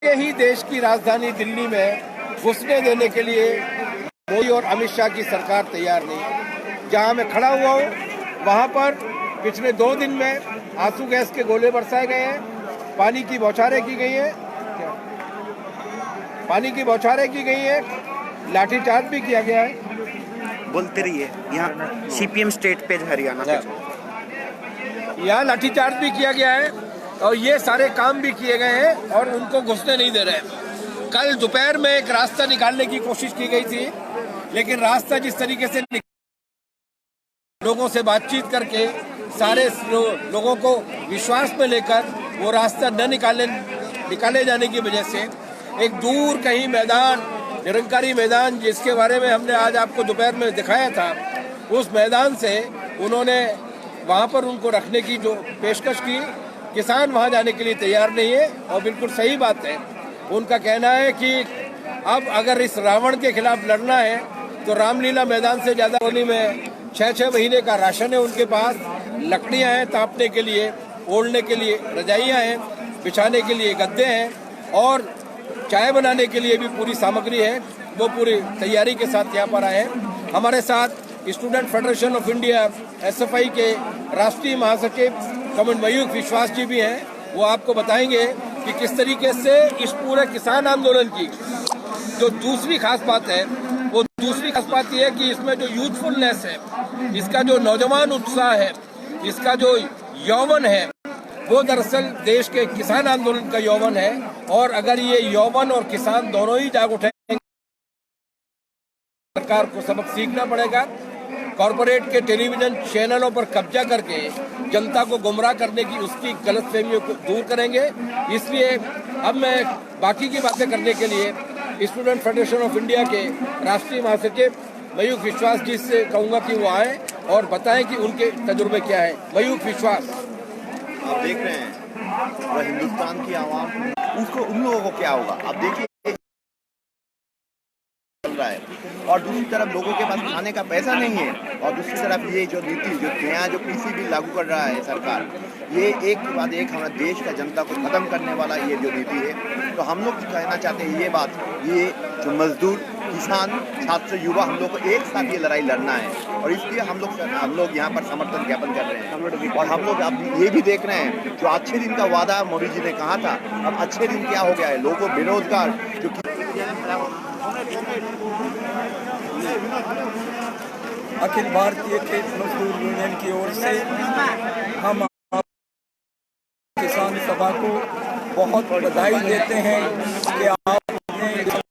अपने ही देश की राजधानी दिल्ली में घुसने देने के लिए मोदी और अमित शाह की सरकार तैयार नहीं है। जहां मैं खड़ा हुआ हूं वहां पर पिछले 2 दिन में आंसू गैस के गोले बरसाए गए हैं, पानी की बौछारें की गई हैं, लाठीचार्ज भी किया गया है। बोलते रहिए। यहाँ सीपीएम स्टेट पेज हरियाणा पे यहाँ लाठीचार्ज भी किया गया है और ये सारे काम भी किए गए हैं और उनको घुसने नहीं दे रहे हैं। कल दोपहर में एक रास्ता निकालने की कोशिश की गई थी, लेकिन रास्ता जिस तरीके से लोगों से बातचीत करके सारे लोगों को विश्वास में लेकर वो रास्ता न निकाले जाने की वजह से एक दूर कहीं मैदान, निरंकारी मैदान, जिसके बारे में हमने आज आपको दोपहर में दिखाया था, उस मैदान से उन्होंने वहाँ पर उनको रखने की जो पेशकश की, किसान वहाँ जाने के लिए तैयार नहीं है। और बिल्कुल सही बात है, उनका कहना है कि अब अगर इस रावण के खिलाफ लड़ना है तो रामलीला मैदान से ज़्यादा होली में 6-6 महीने का राशन है उनके पास, लकड़ियाँ हैं तापने के लिए, ओढ़ने के लिए रजाइयाँ हैं, बिछाने के लिए गद्दे हैं और चाय बनाने के लिए भी पूरी सामग्री है। वो पूरी तैयारी के साथ यहाँ पर आए हैं। हमारे साथ student federation of India SFI के राष्ट्रीय महासचिव कमल मयूख विश्वास जी भी हैं। वो आपको बताएंगे कि किस तरीके से इस पूरे किसान आंदोलन की जो दूसरी खास बात है, वो दूसरी खास बात यह है कि इसमें जो यूथफुलनेस है, इसका जो नौजवान उत्साह है, इसका जो यौवन है, वो दरअसल देश के किसान आंदोलन का यौवन है। और अगर ये यौवन और किसान दोनों ही जाग उठेंगे, सरकार को सबक सीखना पड़ेगा। कॉरपोरेट के टेलीविजन चैनलों पर कब्जा करके जनता को गुमराह करने की उसकी गलतफहमियों को दूर करेंगे। इसलिए अब मैं बाकी की बातें करने के लिए स्टूडेंट फेडरेशन ऑफ इंडिया के राष्ट्रीय महासचिव मयूख विश्वास जी से कहूँगा कि वो आए और बताएं कि उनके तजुर्बे क्या है। मयूख विश्वास, आप देख रहे हैं और हिंदुस्तान की आवाम, उसको उन लोगों को क्या होगा आप देखिए चल रहा है, और दूसरी तरफ लोगों के पास खाने का पैसा नहीं है, और दूसरी तरफ ये जो नीति जो नया जो पीसीबी लागू कर रहा है सरकार, ये एक के बाद एक हमारे देश का जनता को खत्म करने वाला ये जो नीति है। तो हम लोग कहना चाहते हैं ये बात, ये जो मजदूर, किसान, छात्र, युवा, हम लोग को एक साथ ये लड़ाई लड़ना है और इसलिए हम लोग यहाँ पर समर्थन ज्ञापन कर रहे हैं। और हम लोग अब ये भी देख रहे हैं जो अच्छे दिन का वादा मोदी जी ने कहा था, अब अच्छे दिन क्या हो गया है, लोगों को बेरोजगार जो अखिल भारतीय खेत मजदूर यूनियन की ओर से हम किसान सभा को बहुत बधाई देते हैं कि आप